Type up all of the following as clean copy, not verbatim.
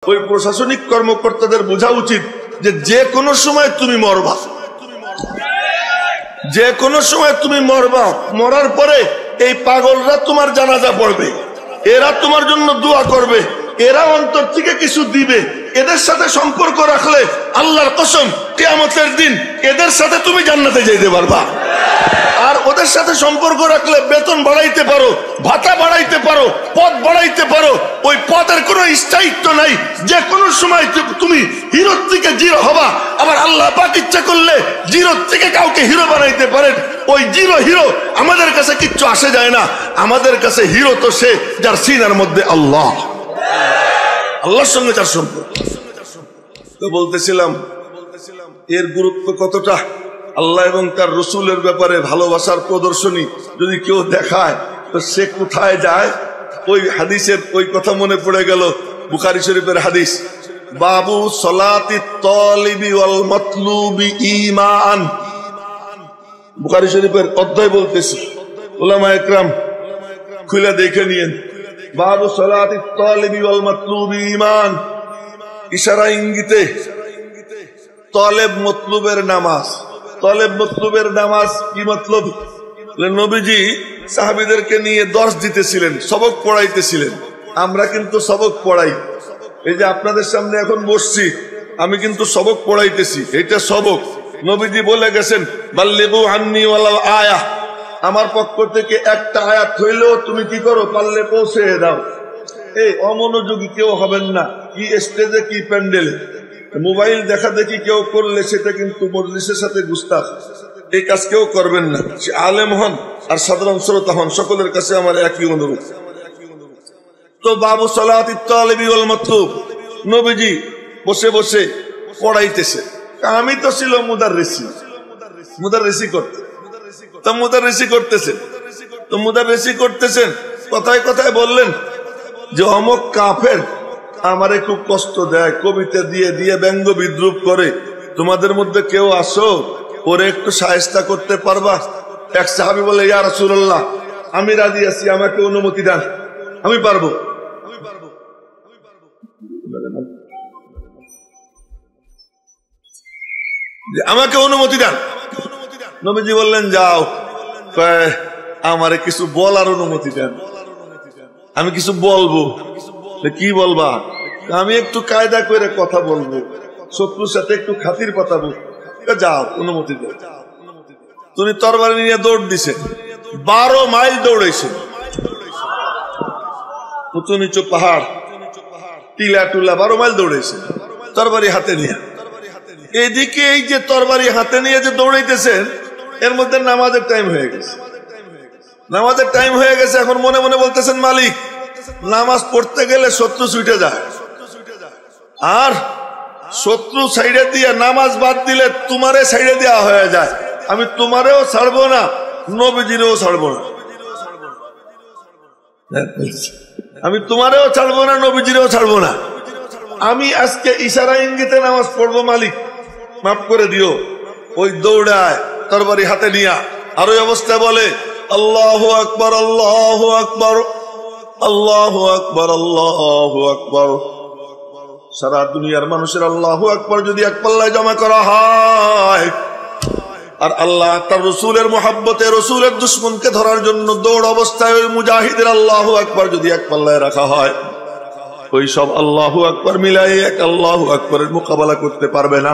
ওই প্রশাসনিক কর্মকর্তাদের বোঝা উচিত যে কোনো সময় তুমি মরবা, যে কোনো সময় তুমি মরবা। মরার পরে এই পাগলরা তোমার জানাজা পড়বে, এরা তোমার জন্য দোয়া করবে, এরা অন্তর থেকে কিছু দিবে। এদের সাথে সম্পর্ক রাখলে আল্লাহর কসম কিয়ামতের দিন এদের সাথে তুমি জান্নাতে যেতে পারবা। আর ওদের সাথে সম্পর্ক রাখলে বেতন বাড়াইতে পারো, ভাতা বাড়াইতে পারো, পদ বাড়াইতে পারো। ওই পদের কোনো স্থায়িত্ব নাই, যে কোনো সময় তুমি হিরোর থেকে জিরো হবা। আবার আল্লাহ পাক ইচ্ছা করলে জিরোর থেকে কাউকে হিরো বানাইতে পারেন। ওই জিরো হিরো আমাদের কাছে কিচ্ছু আসে যায় না। আমাদের কাছে হিরো তো সে যার সিনার মধ্যে আল্লাহ, আল্লাহর সঙ্গে যার সম্পর্ক। তো বলতেছিলাম এর গুরুত্ব কতটা। আল্লাহ এবং তার রসুলের ব্যাপারে ভালোবাসার প্রদর্শনী যদি কেউ দেখায় তো সে কোথায় যায়। ওই হাদিসের ওই কথা মনে পড়ে গেল, বুখারী শরীফের হাদিস, বাবু সলাতি তালিবি ওয়াল মাতলুবি ঈমান। বুখারী শরীফের অধ্যায় বলতেছি, উলামা ইকরাম খুলে দেখে নিয়েন। বাবু সলাতি তালিবি ওয়াল মাতলুবি ঈমান। ইশারা ইঙ্গিতে তালেব মতলুবের নামাজ। তালেব মতলুবের নামাজ কি মতলব? নবীজি সাহাবীদেরকে নিয়ে দর্শ দিতেছিলেন, সবক পড়াইতেছিলেন। আমরা কিন্তু সবক পড়াই। এই যে আপনাদের সামনে এখন বসছি, আমি কিন্তু সবক পড়াইতেছি, এটা সবক। নবীজি বলে গেছেন বাল্লিগু আন্নি ওয়ালাউ আয়া, আমার পক্ষ থেকে একটা আয়াত হইলেও তুমি কি করো, পারলে পৌঁছে দাও। এই অমনোযোগী কেউ হবেন না, কি স্টেজে কি প্যান্ডেলে। মোবাইল দেখা দেখি কেউ করলে সেটা কিন্তু মজলিসের সাথে গুস্তাখ। এই কাজ কেউ করবেন না। সে আলেম হন আর সাধারণ শ্রোতা হন, সকলের কাছে আমার একই অনুরোধ। তো বাবু সালাতি তালিবি ওয়াল মাতলুব, নবীজি বসে বসে পড়াইতেছে। আমি তো ছিল মুদাররিসি করতে, তো মুদাররিসি করতেছে, তো মুদাররিসি করতেছেন। কথায় কথায় বললেন যে অমক কাফের আমারে খুব কষ্ট দেয়, কবিতা দিয়ে দিয়ে ব্যঙ্গ বিদ্রুপ করে। তোমাদের মধ্যে কেউ আসো, ওরে একটু শায়েস্তা করতে পারবা? এক সাহাবী বলে, ইয়া রাসূলুল্লাহ, আমি রাজি আছি, আমাকে অনুমতি দেন, আমি পারবো। আমাকে অনুমতি দেন। নবীজি বললেন যাও, আমারে কিছু বলার অনুমতি দেন, আমি কিছু বলবো। কি বলবা? আমি একটু কায়দা করে কথা বলবো, শত্রুর সাথে একটু খাতির পাতাবো। যাও, অনুমতি দেন। তুমি তরবারি নিয়ে দৌড় দিছে, 12 মাইল দৌড়াইছে, উঁচু নিচু পাহাড়, টিলা টুলা, 12 মাইল দৌড়াইছে তরবারি হাতে নিয়ে। এইদিকে এই যে তরবারি হাতে নিয়ে যে দৌড়াইতেছেন, এর মধ্যে নামাজের টাইম হয়ে গেছে। নামাজের টাইম হয়ে গেছে। এখন মনে মনে বলতেছেন, মালিক, নামাজ পড়তে গেলে শত্রু ছুটে যায়, আর শত্রু সাইডে দিয়ে নামাজ বাদ দিলে তোমারে সাইডে দেওয়া হয়ে যায়। আমি তোমারেও ছাড়বো না, নবীজিরেও ছাড়বো না। আমি তোমারেও ছাড়বো না, নবীজিরেও ছাড়বো না। আমি আজকে ইশারা ইঙ্গিতে নামাজ পড়বো, মালিক মাফ করে দিও। ওই দৌড়ায় তরবারি হাতে নিয়া, আর ওই অবস্থায় বলে আল্লাহু আকবার, আল্লাহু আকবার, আল্লাহু আকবার, আল্লাহু আকবার। সারা দুনিয়ার মানুষের আল্লাহু আকবার যদি এক পাল্লায় জমা করা হয়, আর আল্লাহ তার রসুলের মোহাব্বতে রসুলের দুশ্মনকে ধরার জন্য দৌড় অবস্থায় ওই মুজাহিদের আল্লাহু আকবার যদি এক পাল্লায় রাখা হয়, ওই সব আল্লাহু আকবার মিলাই এক আল্লাহু আকবারের মোকাবেলা করতে পারবে না।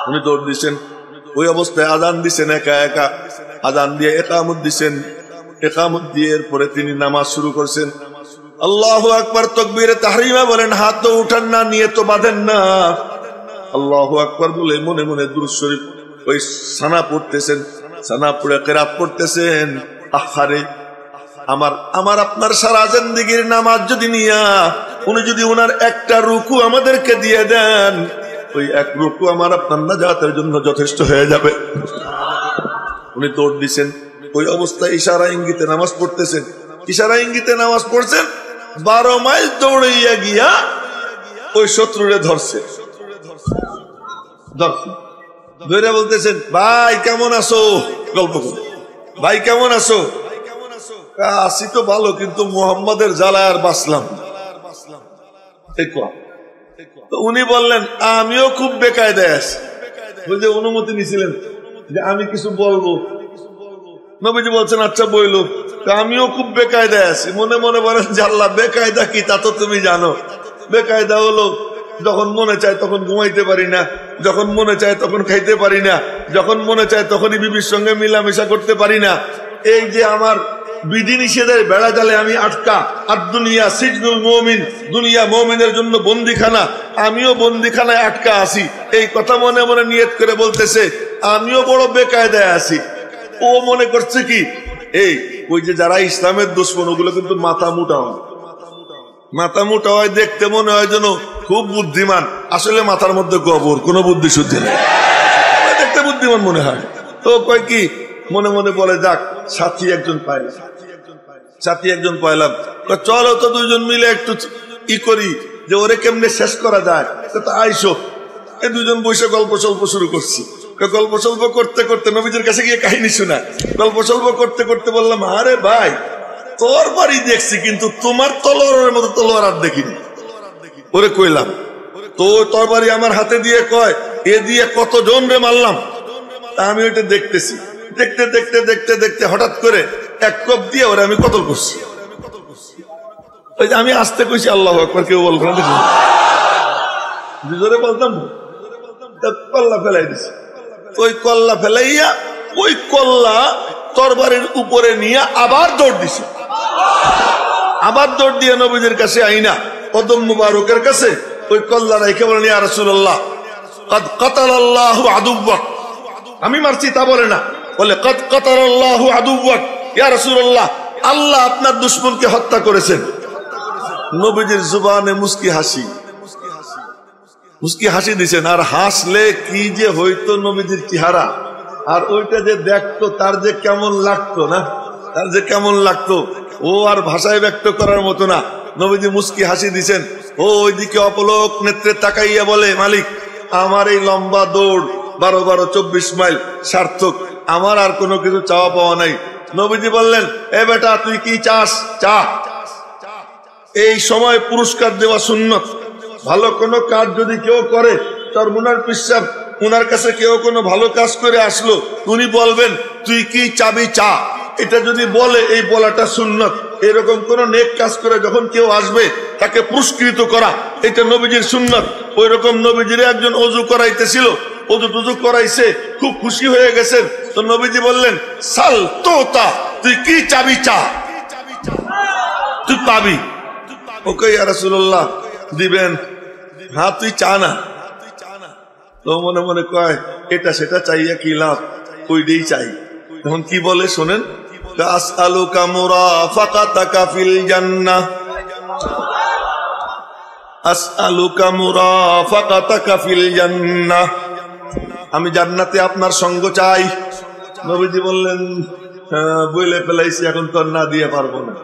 উনি দৌড় দিচ্ছেন, ওই অবস্থায় আজান দিচ্ছেন, একা একা আজান দিয়ে ইকামত দিচ্ছেন। ইকামত দিয়ে এরপরে তিনি নামাজ শুরু করছেন। আল্লাহু আকবার তাকবীরে তাহরিমা বলেন, হাত তো উঠান না, নিয়ে তো বাঁধেন না। আল্লাহু আকবার বলে মনে মনে দুরূদ শরীফ ওই সানা পড়তেছেন, সানা পড়ে কিরাত পড়তেছেন। আহারে, আমার আপনার সারা জিন্দেগীর নামাজ যদি নিয়া উনি যদি ওনার একটা রুকু আমাদেরকে দিয়ে দেন, ওই এক রুকু আমার আপনার নাজাতের জন্য যথেষ্ট হয়ে যাবে। উনি দৌড় দিচ্ছেন, ওই অবস্থায় ইশারা ইঙ্গিতে নামাজ পড়তেছেন। ইশারা ইঙ্গিতে নামাজ পড়ছেন, 12 মাইল দৌড়াইয়া গিয়া ওই শত্রুরে ধরছে। ধরে বলতেছেন, ভাই কেমন আছো? গল্প করো, ভাই কেমন আছো? আসি তো ভালো, কিন্তু মোহাম্মদের জ্বালায় আর বাঁচলাম। তো উনি বললেন আমিও খুব বেকায়দায় আছি। ওই যে অনুমতি নিছিলেন যে আমি কিছু বলবো, নবীজি বলছেন আচ্ছা বইলো। আমিও খুব বেকায়দায় আছি। মনে মনে বলেন যে আল্লাহ বেকায়দা কি তা তো তুমি জানো। বেকায়দা হলো যখন মনে চায় তখন ঘুমাইতে পারি না, যখন মনে চায় তখন খাইতে পারি না, যখন মনে চায় তখনই বিবির সঙ্গে মিলামেশা করতে পারি না। এই যে আমার বিধিনিষেধের বেড়া জালে আমি আটকা। আর দুনিয়া সিজনুল মুমিন, দুনিয়া মুমিনের জন্য বন্দিখানা, আমিও বন্দিখানায় আটকা আছি। এই কথা মনে মনে নিয়ত করে বলতেছে আমিও বড় বেকায়দায় আছি। ও মনে করছে কি এই ওই যে যারা ইসলামের দুশ্মন ওগুলো কিন্তু মাথা মোটা হয়, মাথা মোটা হয়, দেখতে মনে হয় যেন খুব বুদ্ধিমান, আসলে মাথার মধ্যে গোবর, কোনো বুদ্ধি শুদ্ধি নেই, দেখতে বুদ্ধিমান মনে হয়। তো কয় কি মনে মনে বলে যাক সাথী একজন পাইলাম, সাথী একজন পাইলাম, চলো তো দুইজন মিলে একটু ই করি যে ওরে কেমনে শেষ করা যায়। তো আইসো, এই দুজন বসে গল্প সল্প শুরু করছি। গল্প সল্প করতে করতে নবীজির কাছে গিয়ে কাহিনী শোনা, গল্প সল্প করতে করতে বললাম আরে ভাই তোর বাড়ি দেখছি কিন্তু তোমার তলোয়ারের মতো তলোয়ার আর দেখিনি। ওরে কইলাম তো তোর বাড়ি আমার হাতে দিয়ে কয় এ দিয়ে কতজন রে মারলাম। আমি ওইটা দেখতেছি, দেখতে দেখতে দেখতে দেখতে হঠাৎ করে এক কোপ দিয়ে ওরে আমি কতল করছি। ওই যে আমি আসতে কইছি আল্লাহু আকবার, কেউ বলবো না, দেখুন জোরে বলতাম কল্লা ফেলাই দিছি। ওই কল্লা ফেলাইয়া ওই কল্লা তরবারির উপরে নিয়ে আবার দৌড় দিছে, আবার দৌড় দিয়ে নবীদের কাছে আইনা কদম মুবারকের কাছে ওই কল্লা রেখে বলেন ইয়া রাসূলুল্লাহ কদ কাতালাল্লাহু আদুওয়াক। আমি মারছি তা বলে না, বলে কদ কাতালাল্লাহু আদুওয়াক ইয়া রাসূলুল্লাহ, আল্লাহ আপনার দুশমনকে হত্যা করেছেন। নবীজির জুবানে মুস্কি হাসি, মুস্কি হাসি দিছেন। আর হাসলে কি যে হইতো নবীজির চেহারা, আর ওইটা যে দেখতো তার যে কেমন লাগতো না, তার যে কেমন লাগতো ও আর ভাষায় ব্যক্ত করার মতো না। নবীজি মুস্কি হাসি দিছেন। ও ওইদিকে অপলক নেত্রে তাকাইয়া বলে মালিক আমার এই লম্বা দৌড় 12-24 মাইল সার্থক, আমার আর কোনো কিছু চাওয়া পাওয়া নাই। নবীজি বললেন এ বেটা তুই কি চাস চা। এই সময় পুরস্কার দেওয়া সুন্নত। ভালো কোনো কাজ যদি কেউ করে, তার মুনার পিসাব উনার কাছে কেউ কোনো ভালো কাজ করে আসলো, উনি বলবেন তুই কি চাবি চা। এটা যদি বলে এই বলাটা সুন্নত। এরকম কোন নেক কাজ করে যখন কেউ আসবে তাকে পুরস্কৃত করা, এটা নবীজির সুন্নত। ওই রকম নবীজির একজন অজু করাইতেছিল, অজু টুজু করাইছে, খুব খুশি হয়ে গেছেন। তো নবীজি বললেন সাল তোতা, তুই কি চাবি চা, তুই পাবি। ওকে ইয়া রাসূলুল্লাহ দিবেন? হ্যাঁ তুই চা না। তো মনে মনে কয় এটা সেটা চাইয়া কি লাভ, ওইটাই চাই। তখন কি বলে শোনেন, আসআলুকা মুরাফাকাতাকা ফিল জান্নাহ, আসআলুকা মুরাফাকাতাকা ফিল জান্নাহ, আমি জান্নাতে আপনার সঙ্গ চাই। নবীজি বললেন বলে ফেলাইছি, এখন তো না দিয়ে পারবো না,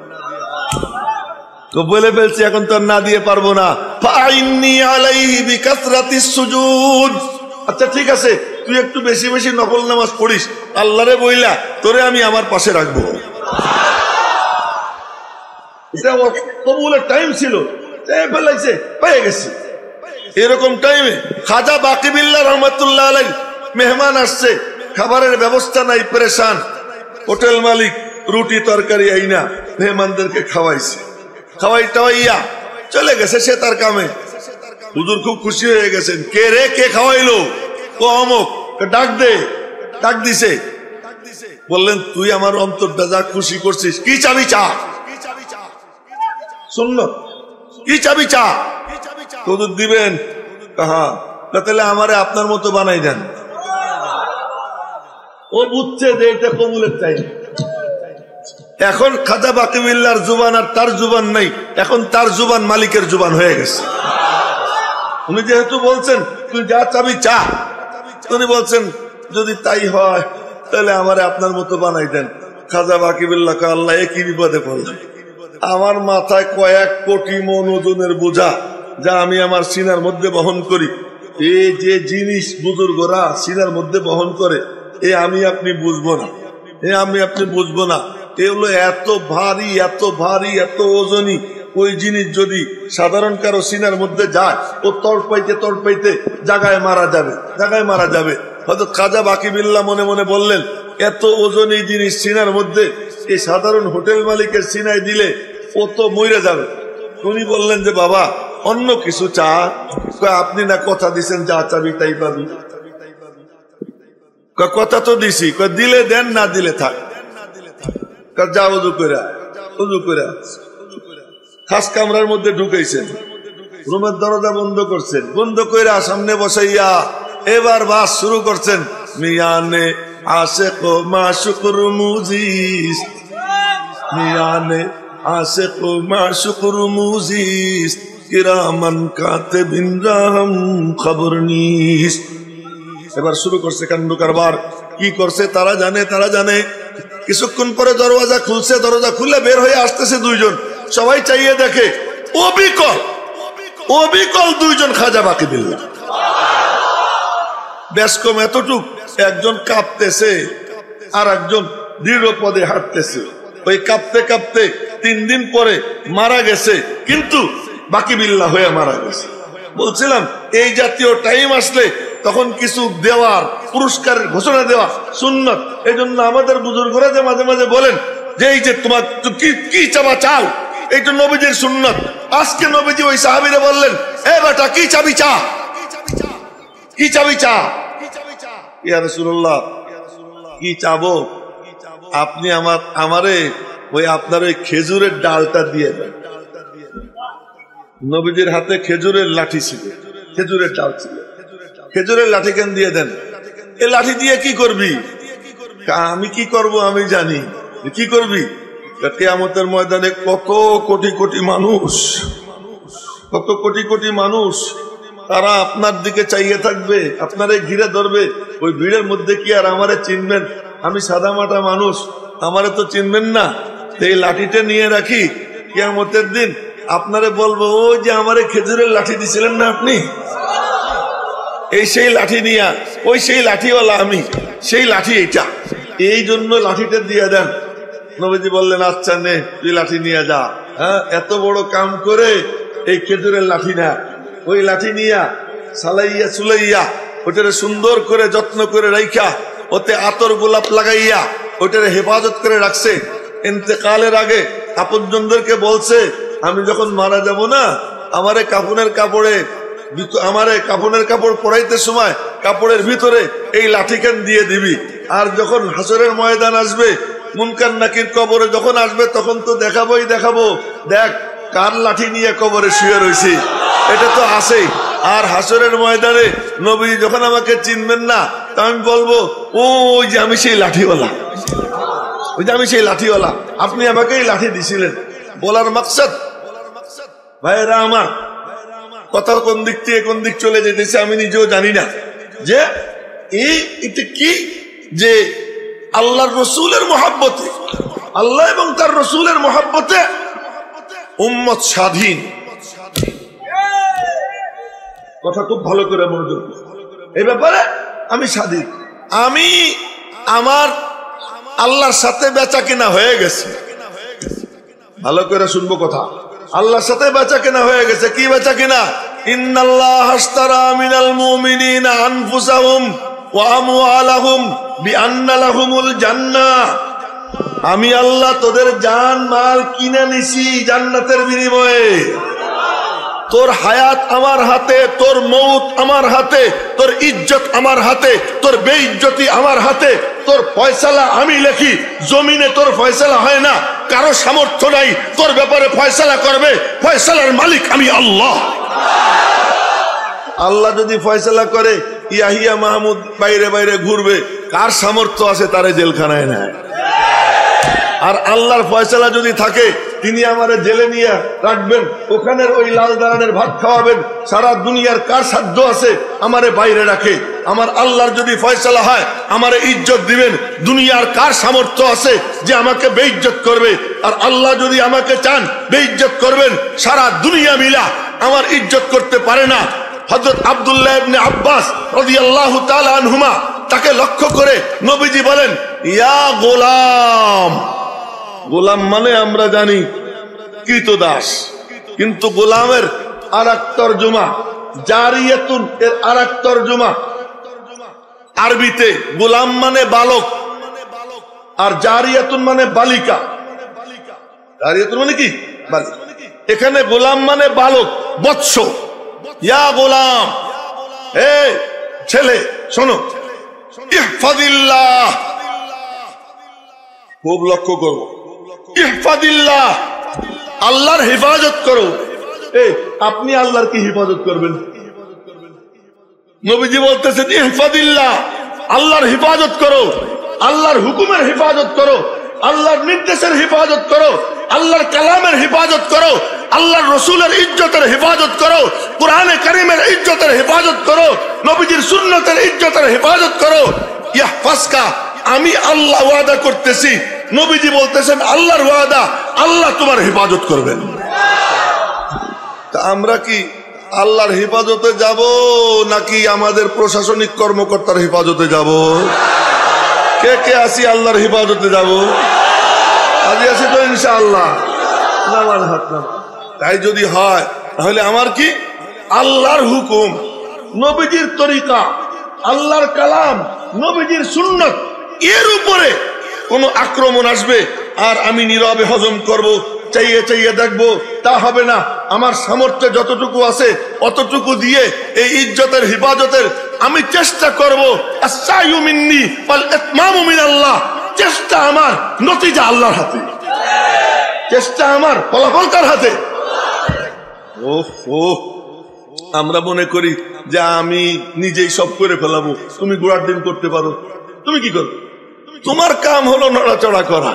তো বলে ফেলছি এখন তো না দিয়ে পারবো না। ফাইন্নী আলাইহি বিকাসরাতিস সুজুদ, আচ্ছা ঠিক আছে তুই একটু বেশি বেশি নফল নামাজ পড়িস, আল্লাহরে বইলা তোরে আমি আমার পাশে রাখবো। এটা কবুলের টাইম ছিল, ফেলাইছে পেয়ে গেছে। এরকম টাইমে খাজা বাকিবিল্লাহ রহমাতুল্লাহ আলাইহি মেহমান আসছে, খাবারের ব্যবস্থা নাই, পরেশান। হোটেল মালিক রুটি তরকারি আইনা মেহমানদেরকে খাওয়াইছে, খাওয়াই টাওয়াইয়া চলে গেছে সে তার কামে। হুজুর খুব খুশি হয়ে গেছেন, কে রে কে খাওয়াইলো? অমুক। ডাক দে, ডাক দিছে। বললেন তুই আমার অন্তরটা যা খুশি করছিস, কি চাবি চা, সুন্নত, কি চাবি চা। হুজুর দিবেন? হ্যাঁ। তাহলে আমারে আপনার মতো বানাই দেন। ও বুঝছে যে এটা কবুলের চাই। এখন খাজা বাকিবিল্লাহর জুবান আর তার জুবান নাই, এখন তার জুবান মালিকের জুবান হয়ে গেছে। উনি যেহেতু বলছেন তুই যা চাবি চা, উনি বলছেন যদি তাই হয় তাহলে আমারে আপনার মতো বানাই দেন। খাজা বাকিবিল্লাহকে আল্লাহ একই বিপদে পড়লাম। আমার মাথায় কয়েক কোটি মন ওজনের বোঝা যা আমি আমার সিনার মধ্যে বহন করি। এই যে জিনিস বুজুর্গরা সিনার মধ্যে বহন করে, এ আমি আপনি বুঝবো না, এ আমি আপনি বুঝবো না। এগুলো এত ভারী, এত ভারী, এত ওজনী, ওই জিনিস যদি সাধারণ কারো সিনার মধ্যে যায়, ও তড়পাইতে জায়গায় মারা যাবে। হয়তো খাজা বাকিবিল্লাহ মনে মনে বললেন, এত ওজনী জিনিস সিনার মধ্যে এই সাধারণ হোটেল মালিকের সিনায় দিলে ও তো মরে যাবে। উনি বললেন যে বাবা অন্য কিছু চা। আপনি না কথা দিছেন যা চাবি তাই পাবি। কথা তো দিছি, দিলে দেন, না দিলে থাক। যা উজু করে খাস কামরার মধ্যে ঢুকেছেন, রুমের দরজা বন্ধ করছেন, বন্ধ করে সামনে বসাইয়া এবার বাস শুরু করছেন। মিয়ানে আশেক ও মাশুকুর মুজিস, মিয়ানে আশেক ও মাশুকুর মুজিস, কিরামান কাতিবিন রাহম খবর নিস। এবার শুরু করছে কাণ্ড কারবার। কি করছে তারা জানে। কিছুক্ষণ পরে দরজা খুলছে, দরজা খুলে বের হয়ে আসতেছে দুইজন। সবাই চাইয়ে দেখে অবিকল দুইজন খাজা বাকিবিল্লাহ। বেশ কম এতটুক, একজন কাঁপতেছে আর একজন দৃঢ় পদে হাঁটতেছে। ওই কাঁপতে 3 দিন পরে মারা গেছে, কিন্তু বাকিবিল্লাহ হয়ে মারা গেছে। বলছিলাম এই জাতীয় টাইম আসলে তখন কিছু দেওয়ার, পুরস্কারের ঘোষণা দেওয়া সুন্নত। এই জন্য আমাদের বুজুর্গরা যে মাঝে মাঝে বলেন যে এই যে তোমার কি চাবা চাও, এইটা নবীজির সুন্নত। আজকে নবীজি ওই সাহাবীরে বললেন, এ বেটা কি চাবি চা, কি চাবি চা। ইয়া রাসূলুল্লাহ কি চাবো? আপনি আমারে ওই আপনার ওই খেজুরের ডালটা দিয়ে দেন। নবীজির হাতে খেজুরের লাঠি ছিল, খেজুরের ডাল ছিল। খেজুরের লাঠি কেন দিয়ে দেন? এ লাঠি দিয়ে কি করবি? আমি কি করব আমি জানি। কি করবি? কিয়ামতের ময়দানে কত কোটি কোটি মানুষ তারা আপনার দিকে চাইয়ে থাকবে, আপনারে ঘিরে ধরবে। ওই ভিড়ের মধ্যে কি আর আমারে চিনবেন? আমি সাদা মাটা মানুষ, আমারে তো চিনবেন না। এই লাঠিটা নিয়ে রাখি, কিয়ামতের দিন আপনারে বলবো, ওই যে আমারে খেজুরের লাঠি দিছিলেন না আপনি, এই সেই লাঠি নিয়া, ওই সেই লাঠিওয়ালা আমি, সেই লাঠি এইটা। এই জন্য লাঠিটা দিয়ে দেন। নবীজি বললেন, আচ্ছা নে তুই লাঠি নিয়ে যা। হ্যাঁ, এত বড় কাম করে এই খেজুরের লাঠি না, ওই লাঠি নিয়া সালাইয়া চুলাইয়া ওটারে সুন্দর করে যত্ন করে রাইখা, ওতে আতর গোলাপ লাগাইয়া ওটারে হেফাজত করে রাখছে। ইন্তেকালের আগে আপনজনদেরকে বলছে, আমি যখন মারা যাব না, আমারে কাফনের কাপড় পরাইতে সময় কাপড়ের ভিতরে এই লাঠিখান দিয়ে দিবি। আর যখন হাসরের ময়দান আসবে, মুনকার নাকির কবরে যখন আসবে, তখন তো দেখাবো দেখ কার লাঠি নিয়ে কবরে শুয়ে রয়েছি। এটা তো আছেই। আর হাসরের ময়দানে নবী যখন আমাকে চিনবেন না, তা আমি বলবো, ওই যে আমি সেই লাঠিওয়ালা, আপনি আমাকে এই লাঠি দিছিলেন। বলার মাকসাদ ভাইরা আমার, কথা কোন দিক থেকে কোন দিক চলে যেতেছে আমি নিজেও জানি না। যে এটা কি, যে আল্লাহর রসুলের মহব্বতে, আল্লাহ এবং তার রসুলের মহব্বতে উম্মত স্বাধীন। কথা খুব ভালো করে মনোযোগ। এই ব্যাপারে আমি স্বাধীন। আমি আমার আল্লাহর সাথে বেচা কেনা হয়ে গেছে। ভালো করে শুনবো কথা। আল্লাহর সাথে বেচা কেনা হয়ে গেছে। কি বেচা কেনা? ইন্নাল্লাহ আশতারা মিনাল মুমিনিনা আনফুসাহুম ওয়া আমওয়ালাহুম বিআন্না লাহুমুল জান্নাহ। আমি আল্লাহ তোদের জান মাল কিনে নিছি জান্নাতের বিনিময়ে। তোর হায়াত আমার হাতে, তোর মৌত আমার হাতে, তোর ইজ্জত আমার হাতে, তোর বেইজ্জতি আমার হাতে। তোর ফয়সালা আমি লেখি, জমিনে তোর ফয়সালা হয় না। কারো সামর্থ্য নাই তোর ব্যাপারে ফয়সালা করবে। ফয়সালার মালিক আমি আল্লাহ। আল্লাহ যদি ফয়সালা করে, ইয়াহিয়া মাহমুদ বাইরে বাইরে ঘুরবে, কার সামর্থ্য আছে তারে জেলখানায় নেয়। আর আল্লাহর ফয়সালা যদি থাকে, তিনি আমারে জেলে নিয়ে রাখবেন, ওখানের ওই লাল দালানের ভাত খাওয়াবেন। সারা দুনিয়ার কার সাধ্য আছে আমারে বাইরে রাখে? আমার আল্লাহর যদি ফয়সালা হয়, আমারে ইজ্জত দিবেন। দুনিয়ার কার সামর্থ্য আছে যে আমাকে বেইজ্জত করবে? আর আল্লাহ যদি আমাকে চান বেইজ্জত করবেন, সারা দুনিয়া মিলা আমার ইজ্জত করতে পারে না। হযরত আব্দুল্লাহ ইবনে আব্বাস রাদিয়াল্লাহু তাআলা আনহুমা, তাকে লক্ষ্য করে নবীজি বলেন, ইয়া গোলাম। গোলাম মানে আমরা জানি কৃতদাস, কিন্তু গোলামের আর এক তরজমা, জারিয়াতুন এর আর এক তরজমা। আরবিতে গোলাম মানে বালক, আর জারিয়াতুন মানে বালিকা। জারিয়াতুন মানে কি? বালিকা। এখানে গোলাম মানে বালক, বৎস। ইয়া গোলাম, হে ছেলে শোনো, ইহফাদিল্লাহ, খুব লক্ষ্য করো, ইহফাদিল্লাহ, আল্লাহর হেফাজত করো। আপনি আল্লাহর কি হেফাজত করবেন? নবীজি বলতেছেন ইহফাদিল্লাহ, আল্লাহর হেফাজত করো, আল্লাহর হুকুমের হেফাজত করো, আল্লাহর নির্দেশের হেফাজত করো, আল্লাহর কালামের হেফাজত করো, আল্লাহর রসুলের ইজ্জতের হেফাজত করো, কুরআনে কারীমের ইজ্জতের হেফাজত করো, নবীজির সুন্নতের ইজ্জতের হেফাজত করো। ইয়াহফাজকা, আমি আল্লাহ ওয়াদা করতেছি, নবীজি বলতেছেন আল্লাহর ওয়াদা, আল্লাহ তোমার হেফাজত করবেন। তা আমরা কি আল্লাহর হেফাজতে যাব নাকি আমাদের প্রশাসনিক কর্মকর্তার হেফাজতে যাব? কে কে আসি আল্লাহর হেফাজতে যাব? আজি আছি তো ইনশাআল্লাহ। নামান হাত নাম। তাই যদি হয় তাহলে আমার কি আল্লাহর হুকুম, নবীজির তরিকা, আল্লাহর কালাম, নবীজির সুন্নত, এর উপরে কোন আক্রমণ আসবে আর আমি নীরবে হজম করব, চাইয়ে চাইয়ে দেখবো, তা হবে না। আমার সামর্থ্য যতটুকু আছে অতটুকু দিয়ে এই ইজ্জতের হেফাজতের আমি চেষ্টা করবো। আস-সা'য়ু মিন্নি ওয়াল ইতমামু মিনাল্লাহ, চেষ্টা আমার, নতিজা আল্লাহর হাতে। চেষ্টা আমার, ফলাফল কার হাতে? ওহো, আমরা মনে করি যে আমি নিজেই সব করে ফেলাবো, তুমি গোড়ার দিন করতে পারো। তুমি কি করো? তোমার কাম হলো নড়াচড়া করা,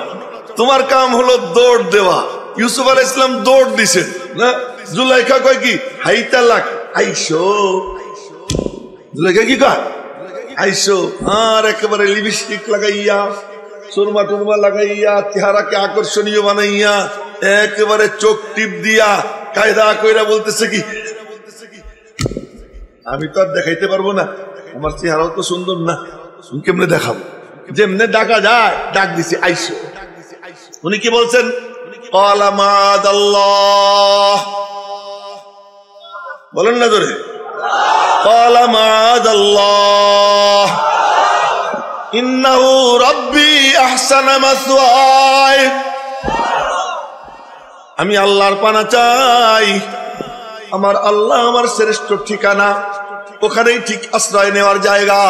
তোমার কাম হলো দৌড় দেওয়া। ইউসুফ আলাইহিস সালাম দৌড় দিছে না, জুলাইখা কয় কি হাইতা লাখ আইসো, জুলাইখা কি কয় আইসো, আর একেবারে লিপস্টিক লাগাইয়া, সুরমা টুরমা লাগাইয়া, চেহারাকে আকর্ষণীয় বানাইয়া, একেবারে চোখ টিপ দিয়া কায়দা কইরা বলতেছে কি, আমি তো আর দেখাইতে পারবো না, আমার চেহারাও তো সুন্দর না, কেমনে দেখাবো? যেমনে ডাকা যায় ডাক দিছি আইসো। উনি কি বলছেন? ক্বালা মাআদাল্লাহ, বলেন না জোরে, ক্বালা মাআদাল্লাহ ইন্নাহু রাব্বি আহসানা মাসওয়ায়, আমি আল্লাহর পানা চাই, আমার আল্লাহ আমার শ্রেষ্ঠ ঠিকানা, ওখানেই ঠিক আশ্রয় নেওয়ার জায়গা,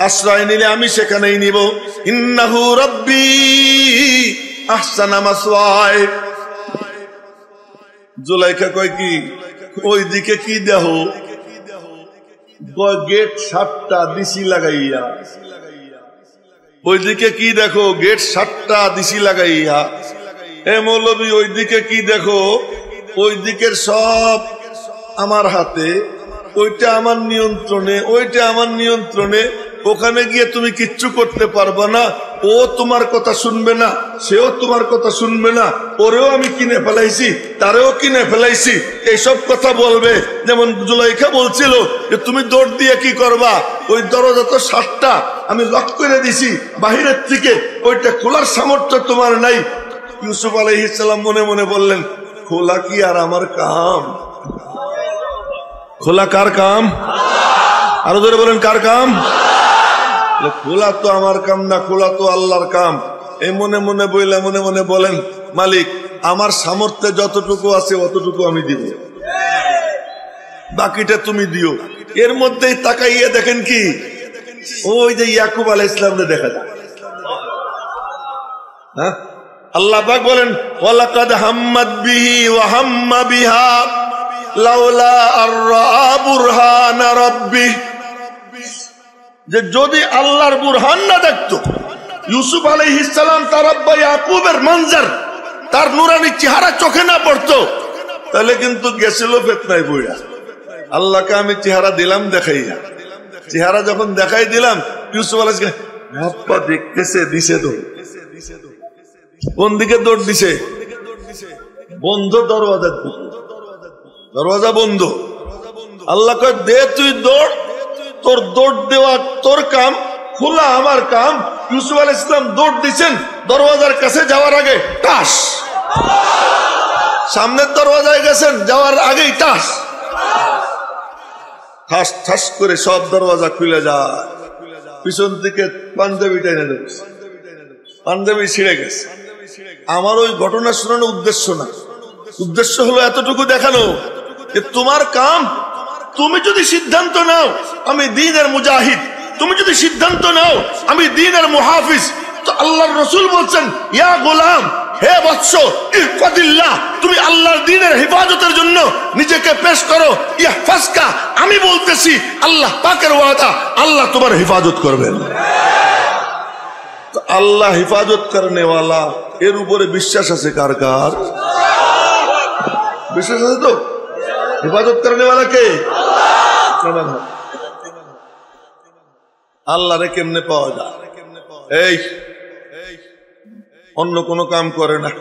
আশ্রয় নিলে আমি সেখানেই নিব। ইন্নাহু রাব্বি আহসানা মাসওয়ায়। জুলাইখা কয় কি ওই দিকে কি দেহ? গেট 7টা দিশি লাগাইয়া। ওইদিকে কি দেখো? গেট 7টা দিশি লাগাইয়া। এ মৌলবী ওই দিকে কি দেখো? ওই দিকের সব আমার হাতে, ওইটা আমার নিয়ন্ত্রণে, ওইটা আমার নিয়ন্ত্রণে। ওখানে গিয়ে তুমি কিচ্ছু করতে পারবে না, ও তোমার কথা শুনবে না, সেও তোমার কথা শুনবে না, ওরেও আমি কিনে ফেলাইছি, তারেও কিনে ফেলাইছি, এইসব কথা বলবে। যেমন জুলাইখা বলছিল যে তুমি দৌড় দিয়ে কি করবা? ওই দরজা তো 7টা, আমি লক করে দিছি বাহিরের থেকে, ওইটা খোলার সামর্থ্য তোমার নাই। ইউসুফ আলাইহিস সালাম মনে মনে বললেন, খোলা কি আর আমার কাম? খোলা কার কাম? আরো ধরে বলেন কার কাম? খোলা তো আমার কাম না, খোলা তো আল্লাহর কাম। এই মনে মনে বইলে মনে মনে বলেন, মালিক আমার সামর্থ্যে যতটুকু আছে অতটুকু আমি দিব, বাকিটা তুমি দিও। এর মধ্যেই তাকাইয়ে দেখেন কি ওই যে ইয়াকুব আলাইহিস সালামকে দেখা যায়। হ্যাঁ, আল্লাহ পাক বলেন ওয়ালাকাদ হাম্মাত বিহি ওয়া হাম্মা বিহা লাউলা আর-রা বুরহান রাব্বি, যে যদি আল্লাহর বুরহান না দেখতো, ইউসুফ আলাইহিস সালাম তার আব্বা ইয়াকুবের মঞ্জর, তার নুরানি চেহারা চোখে না পড়তো, তাহলে কিন্তু গেছিল ফিতনায় পড়া। আল্লাহকে আমি চেহারা দিলাম দেখাইয়া, চেহারা যখন দেখাই দিলাম, ইউসুফ আলাইহিস সালাম আব্বা দেখতেছে, দিছে তো। কোন দিকে দৌড় দিছে? বন্ধ দরওয়াজা, দরওয়াজা বন্ধ। আল্লাহ কয় দে তুই দৌড়, তোর দৌড় দেওয়া তোর কাম, খোলা আমার কাম। ইউসুফ আলাইহিস সালাম দৌড় দিচ্ছেন, দরওয়াজার কাছে যাওয়ার আগে টাস সামনের দরওয়াজায় গেছেন, যাওয়ার আগেই ঠাস ঠাস ঠাস করে সব দরওয়াজা খুলে যায়। পিছন থেকে পাঞ্জাবি টেনে দেবে, পাঞ্জাবি ছিঁড়ে গেছে। আমার ওই ঘটনা শোনানোর উদ্দেশ্য না, উদ্দেশ্য হলো এতটুকু দেখানো যে তোমার কাম, তুমি যদি সিদ্ধান্ত নাও আমি দ্বীনের মুজাহিদ, তুমি যদি সিদ্ধান্ত নাও আমি দ্বীনের মুহাফিজ, তো আল্লাহর রাসূল বলছেন ইয়া গোলাম, হে বৎস, ইহফাদিল্লাহ, তুমি আল্লাহর দ্বীনের হেফাজতের জন্য নিজেকে পেশ করো। ইহফাজকা, আমি বলতেছি আল্লাহ পাকের ওয়াদা, আল্লাহ তোমার হেফাজত করবেন। তো আল্লাহ হেফাজত করনে ওয়ালা, এর উপরে বিশ্বাস আছে কার কার? বিশ্বাস আছে তো? হেফাজত করনে ওয়ালা কে? আল্লাহ রে কেমনে পাওয়া যায়? এই অন্য কোনো কাম করে না,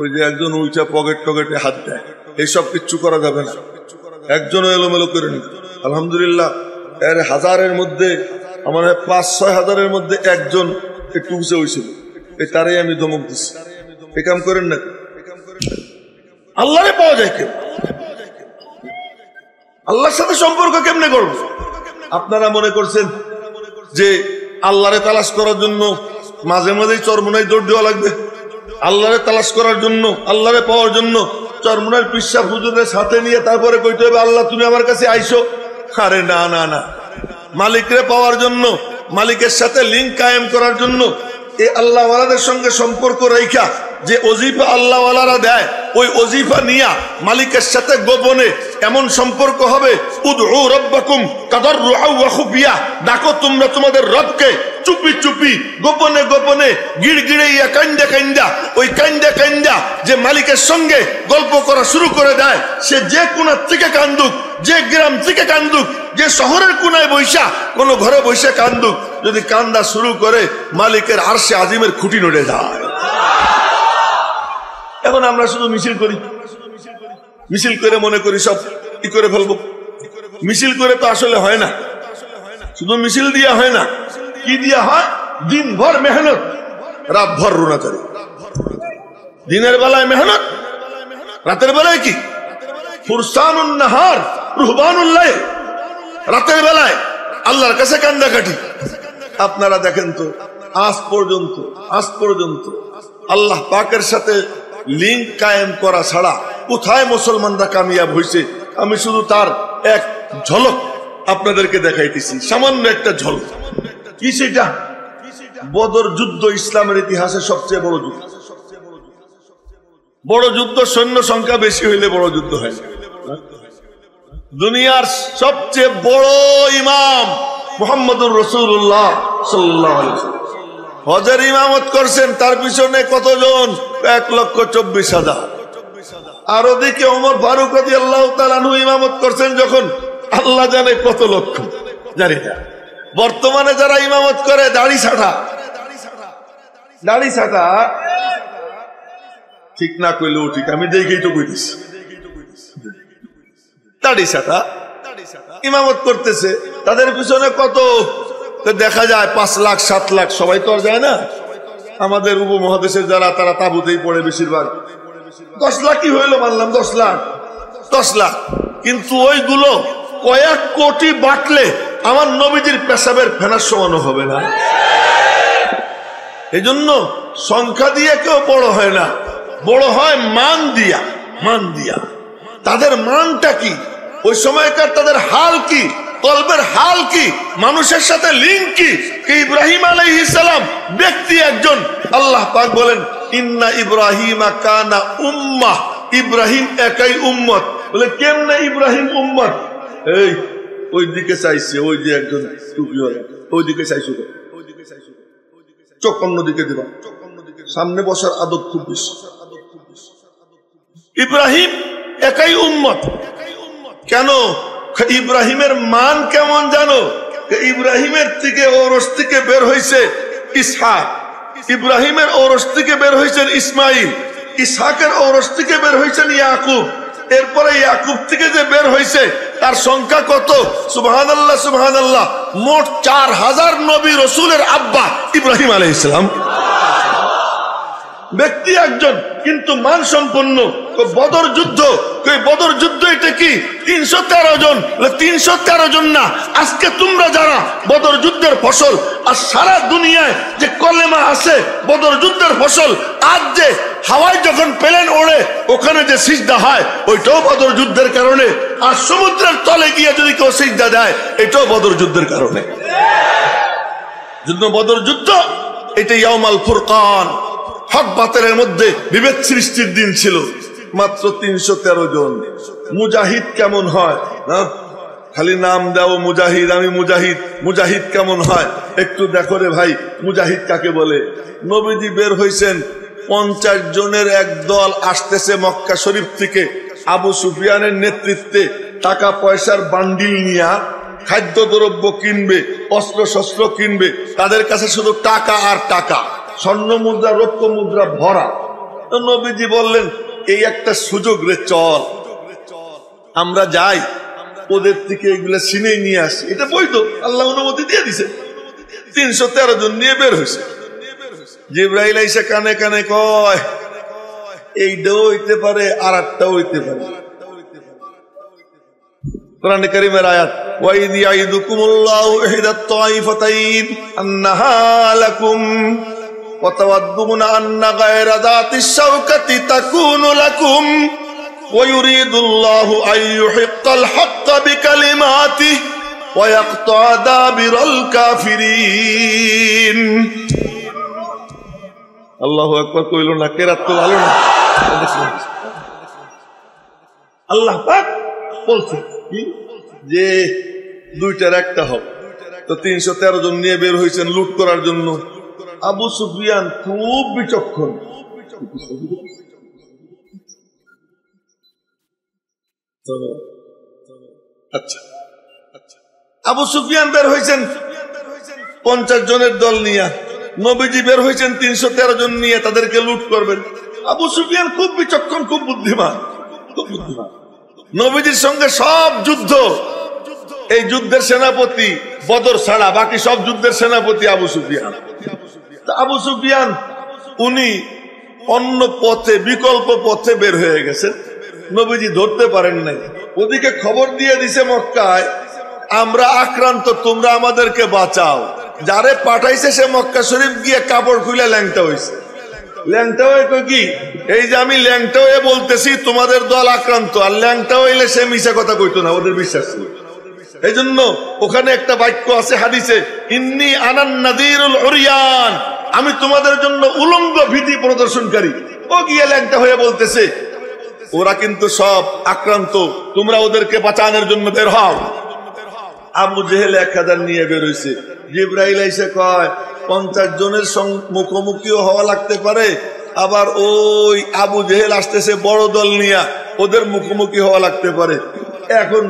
ওই যে একজন উইচা পকেট টকেটে হাত দেয়, এইসব কিচ্ছু করা যাবে না। একজনও এলোমেলো করে নি। আলহামদুলিল্লাহ এর হাজারের মধ্যে আমার ৫-৬ হাজারের মধ্যে একজন একটু উঁচে হয়েছিল, এই তারাই আমি ধমক দিচ্ছি, এ কাম করেন না। আল্লাহরে পাওয়া যায় কেউ? আল্লাহর সাথে সম্পর্ক কেমনে করব? আপনারা মনে করছেন যে আল্লাহরে তালাশ করার জন্য মাঝে মাঝেই চরমোনায় দৌড় দেওয়া লাগবে? আল্লাহরে তালাশ করার জন্য, আল্লাহরে পাওয়ার জন্য চরমোনার পিসা হুজুরের সাথে নিয়ে তারপরে কইতে হবে আল্লাহ তুমি আমার কাছে আইসো? আরে না না না, মালিকরে পাওয়ার জন্য, মালিকের সাথে লিঙ্ক কায়েম করার জন্য এই আল্লাহওয়ালাদের সঙ্গে সম্পর্ক রেখা যে ওজিফা আল্লাহওয়ালারা দেয়, ওই ওজিফা নিয়া মালিকের সাথে গোপনে এমন সম্পর্ক হবে, উদউ রাব্বাকুম তাদাররুআ ওয়া খুফিয়া, ডাকো তোমরা তোমাদের রবকে চুপি চুপি, গোপনে গোপনে, গিড়গিড়াইয়া, কান্দা কান্দা। ওই কান্দা কান্দা যে মালিকের সঙ্গে গল্প করা শুরু করে দেয়, সে যে কোণার থেকে কান্দুক, যে গ্রাম থেকে কান্দুক, যে শহরের কোনায় বৈশা কোন ঘরে বৈশা কান্দুক, যদি কান্দা শুরু করে মালিকের আরশে আজিমের খুঁটি নড়ে যায়। এখন আমরা শুধু মিছিল করি, মিছিল করে মনে করি সব কি করে ফেলবো। মিছিল করে তো আসলে হয় না, শুধু মিছিল দিয়া হয় না, কি দিয়া হয়? দিনভর মেহনত, রাত ভর রুনাচারি। দিনের বেলায় মেহনত, রাতের বেলায় কি? ফুরসানুন নাহার রুহবানুল লাইল। রাতের বেলায় আল্লাহর কাছে কান্দাকাটি। আপনারা দেখেন তো আজ পর্যন্ত আল্লাহ পাকের সাথে লিঙ্ক কায়েম করা ছাড়া কোথায় মুসলমানরা কামিয়াব হয়েছে? আমি শুধু তার এক ঝলক আপনাদেরকে দেখাইতেছি, সামান্য একটা ঝলক। কি সেটা? বদর যুদ্ধ ইসলামের ইতিহাসে সবচেয়ে বড় যুদ্ধ। বড় যুদ্ধ, সৈন্য সংখ্যা বেশি হইলে বড় যুদ্ধ হয়। দুনিয়ার সবচেয়ে বড় ইমাম মুহাম্মদুর রাসূলুল্লাহ সাল্লাল্লাহু আলাইহি ওয়াসাল্লাম হজের ইমামত করছেন, তার পিছনে কতজন? ১,২৪,০০০। আর ওদিকে ওমর ফারুক রাদিয়াল্লাহু তাআলা আনহু ইমামত করছেন যখন, আল্লাহ জানে কত লক্ষ, জানি না। বর্তমানে যারা ইমামত করে দাড়ি ছাটা, ঠিক না কইলেও ঠিক, আমি দেখেই তো কইতেছি, দাড়ি ছাটা ইমামত করতেছে, তাদের পিছনে কত দেখা যায়? ৫ লাখ ৭ লাখ। সবাই তো আর যায় না। আমাদের উপমহাদেশের যারা, তারা তাবুতেই পড়ে বেশিরভাগ। ১০ লাখ কি হইলো, মানলাম 10 লাখ, কিন্তু ওইগুলো কয়েক কোটি বাটলে আমার নবীজির পেশাবের ফেনার সমানো হবে না। এই জন্য সংখ্যা দিয়ে কেউ বড় হয় না, বড় হয় মান দিয়া। তাদের মানটা কি? ওই সময়কার তাদের হাল কি? কলবের হাল কি? মানুষের সাথে লিঙ্ক কি? ইব্রাহিম আলাইহিস সালাম ব্যক্তি একজন। আল্লাহ পাক বলেন ইন্না ইব্রাহিমা কানা উম্মাহ, ইব্রাহিম একাই উম্মত। বলে কেমনে ইব্রাহিম উম্মত? এই ওই দিকে চাইছে, ওই যে একজন টুপিওয়ালা, ওই দিকে চাইছো, চোখ অন্যদিকে দিবা, সামনে বসার আদব খুব বেশি। ইব্রাহিম একাই উম্মত। কেন? ইব্রাহিমের মান কেমন জানো? ইব্রাহিমের থেকে ঔরস থেকে বের হয়েছে ইসহাক, ইব্রাহিমের ঔরস থেকে বের হয়েছেন ইসমাইল, ইসহাকের ঔরস থেকে বের হয়েছেন ইয়াকুব, এরপরে ইয়াকুব থেকে যে বের হয়েছে তার সংখ্যা কত? সুবহানাল্লাহ সুবহানাল্লাহ, মোট ৪,০০০ নবী রসুলের আব্বা ইব্রাহিম আলাইহিস সালাম। ব্যক্তি একজন, কিন্তু মান সম্পন্ন। বদর যুদ্ধ, বদর যুদ্ধ এটা কি 313 জন, 313 জন না, আজকে তোমরা যারা বদর যুদ্ধের ফসল, আর সারা দুনিয়ায় যে কলেমা আছে বদর যুদ্ধের ফসল, আজ যে হাওয়ায় যখন প্লেন ওড়ে ওখানে যে সিজদা হয় ওইটাও বদর যুদ্ধের কারণে, আর সমুদ্রের তলে গিয়ে যদি কেউ সিজদা দেয় এটাও বদর যুদ্ধের কারণে। যুদ্ধ বদর যুদ্ধ এটা ইয়াউমাল ফুরকান, হক বাতিলের মধ্যে বিভেদ সৃষ্টির দিন ছিল। মাত্র 313 জন। মুজাহিদ কেমন হয় না? খালি নাম দাও মুজাহিদ, আমি মুজাহিদ। মুজাহিদ কেমন হয় একটু দেখো রে ভাই, মুজাহিদ কাকে বলে? নবীজি বের হয়েছেন, 50 জনের এক দল আসতেছে মক্কা শরীফ থেকে, আবু সুফিয়ানের নেতৃত্বে, টাকা পয়সার বান্ডিল নিয়া খাদ্য দ্রব্য কিনবে, অস্ত্র শস্ত্র কিনবে, তাদের কাছে শুধু টাকা আর টাকা, স্বর্ণ মুদ্রা রৌপ্য মুদ্রা ভরা। তো নবীজি বললেন এই একটা সুযোগ রে, চল আমরা যাই, ওদের থেকে এগুলা ছিনে নিয়ে আসি। এটা বৈধ, আল্লাহ অনুমতি দিয়ে দিছে। 313 জন নিয়ে বের হয়েছে। জিবরাইল আইসা কানে কানে কয় এইটাও হইতে পারে আর একটাও হইতে পারে। কোরআনে কারীমের আয়াত, ওয়াইদ ইয়াইদুকুমুল্লাহু ইহদাত তাইফাতাইন আন্নাহা লাকুম ওয়া তাওয়াদ্দুনা আন্না গায়রা যাতিশ শাওকাতি তাকুনু লাকুম ওয়া ইউরিদুল্লাহু আন ইউহিক্কাল হাক্কা বিকালিমাতিহি ওয়া ইয়াকতা'a দাবিরাল কাফিরিন। আল্লাহু আকবার কইল না, কেরাত তো ভালো না। আল্লাহ পাক বলছে যে দুইটার একটা হবে। তো 313 জন নিয়ে বের হয়েছেন লুট করার জন্য। আবু সুফিয়ান খুব বিচক্ষণ। আচ্ছা, আবু সুফিয়ান বের হয়েছেন 50 জনের দল নিয়ে, নবীজি বের হয়েছেন 313 জন নিয়ে, তাদেরকে লুট করবেন। আবু সুফিয়ান খুব বিচক্ষণ, খুব বুদ্ধিমান, খুব বুদ্ধিমান। নবীজির সঙ্গে সব যুদ্ধ, এই যুদ্ধের সেনাপতি বদর ছাড়া বাকি সব যুদ্ধের সেনাপতি আবু সুফিয়ান। আবু সুফিয়ান উনি অন্য পথে, বিকল্প পথে বের হয়ে গেছেন, নবীজি ধরতে পারেন নাই। ওদিকে খবর দিয়ে দিছে মক্কায়, আমরা আক্রান্ত, তোমরা আমাদেরকে বাঁচাও। যারে পাঠাইছে সে মক্কা শরীফ গিয়ে কাপড় খুলে ল্যাংটা হয়েছে। ল্যাংটা হয়ে কি, এই যে আমি ল্যাংটা হয়ে বলতেছি তোমাদের দল আক্রান্ত, আর ল্যাংটা হইলে সে মিশা কথা কইতো না, ওদের বিশ্বাস ছিল। এই জন্য ওখানে একটা বাক্য আছে হাদিসে, ইন্নী আনান নাযীরুল উরিয়ান, আমি তোমাদের জন্য উলঙ্গ ভীতি প্রদর্শনকারী। ও গিয়ে ল্যাংটা হয়ে বলতেছে ওরা কিন্তু সব আক্রান্ত, তোমরা ওদেরকে বাঁচানোর জন্য বের হও। আবু জেহেল 1000 নিয়ে বের হয়েছে। জিবরাইল এসে কয় 50 জনের মুখোমুখিও হওয়া লাগতে পারে, আবার ওই আবু জেহেল আসতেছে বড় দল নিয়ে, ওদের মুখোমুখি হওয়া লাগতে পারে। এখন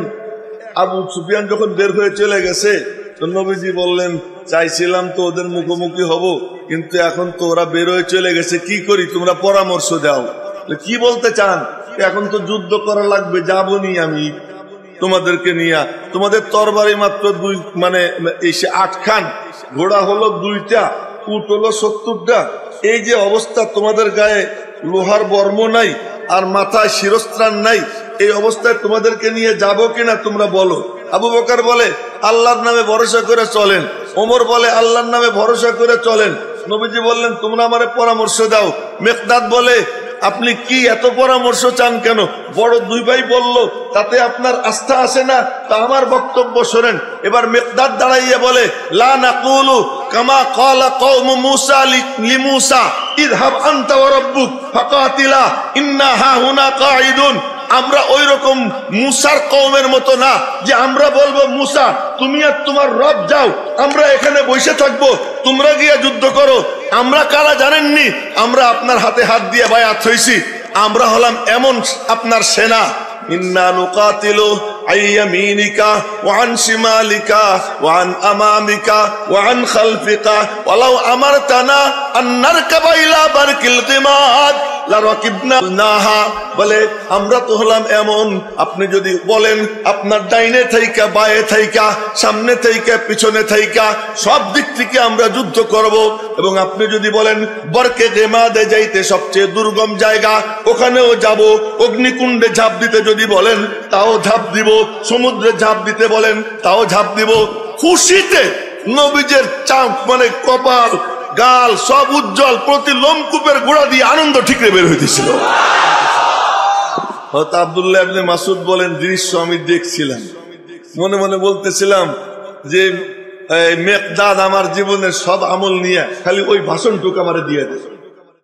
আবু সুফিয়ান যখন বের হয়ে চলে গেছে, তো নবীজি বললেন চাইছিলাম তো ওদের মুখোমুখি হব, কিন্তু এখন তো ওরা বের হয়ে চলে গেছে, কি করি তোমরা পরামর্শ দাও। কি বলতে চান? এখন তো যুদ্ধ করা লাগবে, যাবো নি আমি তোমাদেরকে নিয়ে। তোমাদের তরবারি মাত্র 8 খান, ঘোড়া হলো 2টা, উট হলো 70টা। এই যে অবস্থা, তোমাদের গায়ে লোহার বর্ম নাই আর মাথায় শিরস্ত্রাণ নাই, এই অবস্থায় তোমাদেরকে নিয়ে যাবো কিনা তোমরা বলো। আবু বকর বলে আল্লাহর নামে ভরসা করে চলেন। ওমর বলে আল্লাহর নামে ভরসা করে চলেন। নবীজি বললেন তোমরা আমারে পরামর্শ দাও। মেকদাদ বলে আপনি কি এত পরামর্শ চান কেন? বড় 2 ভাই বলল, তাতে আপনার আস্থা আসে না, তা আমার বক্তব্য শোনেন। এবার মেকদাদ দাঁড়াইয়া বলে লা নাকুলু কামা ক্বালা কওম মূসা লিমূসা ইযহাব আনতা ওয়া রাব্বুক ফাকাতিলা ইন্না হাহুনা কাঈদুন। আমরা ওই রকম মুসার কওমের মতো না যে আমরা বলবো মুসা তুমি আর তোমার রব যাও, আমরা এখানে বসে থাকবো, তোমরা গিয়ে যুদ্ধ করো। আমরা কারা জানেননি? আমরা আপনার হাতে হাত দিয়ে বায়াত হইছি। আমরা হলাম এমন আপনার সেনা, ইন্না নুকাতিলু আইয়ামিনিকা ওয়া আন শিমালিকা ওয়া আন আমামিকা ওয়া আন খালফিকা ওয়ালাউ আমারতানা আন নারকাবা ইলা বারকিল গিমাদ লা রাকিবনা নাহা, বলে আমরা তো হলাম এমন, আপনি যদি বলেন আপনার ডাইনে থাইকা বায়ে থাইকা সামনে থাইকা পিছনে থাইকা সব দিক থেকে আমরা যুদ্ধ করব, এবং আপনি যদি বলেন বরকে গেমাদে যাইতে সবচেয়ে দুর্গম জায়গা ওখানেও যাব, অগ্নিকুণ্ডে ঝাঁপ দিতে যদি বলেন তাও ঝাঁপ দিব, সমুদ্রে ঝাঁপ দিতে বলেন তাও ঝাঁপ দিব। খুশিতে নবীজের চাপ মানে কপাল গাল সব উজ্জ্বল, প্রতি লোমকূপের গোড়া দিয়ে আনন্দ ঠিকরে বের হইতেছিল। হযরত আব্দুল্লাহ ইবনে মাসউদ বলেন, দৃশ্য আমি দেখছিলাম, মনে মনে বলতেছিলাম যে মেকদাদ আমার জীবনের সব আমল নিয়ে খালি ওই ভাষণটুকু আমারে দিয়ে দেয়।